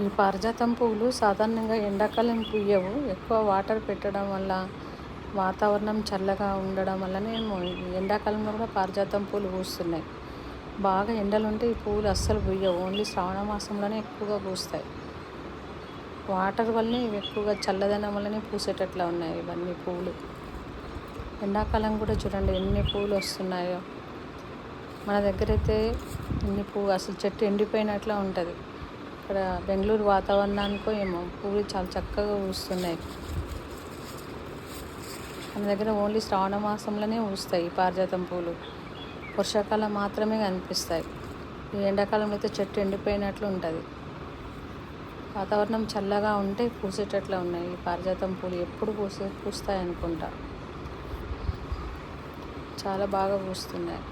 ఈ పారిజాతం పువ్వులు సాధారణంగా ఎండాకాలం పూయవు. ఎక్కువ వాటర్ పెట్టడం వల్ల, వాతావరణం చల్లగా ఉండడం వల్లనే ఈ ఎండాకాలంలో కూడా పారిజాతం పూలు పూస్తున్నాయి. బాగా ఎండలుంటే ఈ పువ్వులు అస్సలు పూయవు. ఓన్లీ శ్రావణ మాసంలోనే ఎక్కువగా పూస్తాయి. వాటర్ వల్లనే ఇవి ఎక్కువగా చల్లదనం వల్లనే పూసేటట్లా ఉన్నాయి ఇవన్నీ పువ్వులు. ఎండాకాలం కూడా చూడండి ఎన్ని పువ్వులు వస్తున్నాయో. మన దగ్గర అయితే ఇన్ని పువ్వు అసలు చెట్టు ఎండిపోయినట్లా ఉంటుంది. ఇక్కడ బెంగళూరు వాతావరణానికో ఏమో పువ్వులు చాలా చక్కగా పూస్తున్నాయి. మన దగ్గర ఓన్లీ శ్రావణ మాసంలోనే పూస్తాయి ఈ పారిజాతం పూలు. వర్షాకాలం మాత్రమే కనిపిస్తాయి. ఈ ఎండాకాలంలో అయితే చెట్టు ఎండిపోయినట్లు ఉంటుంది. వాతావరణం చల్లగా ఉంటే పూసేటట్లు ఉన్నాయి ఈ పారిజాతం పూలు. ఎప్పుడు పూస్తాయి అనుకుంటా. చాలా బాగా పూస్తున్నాయి.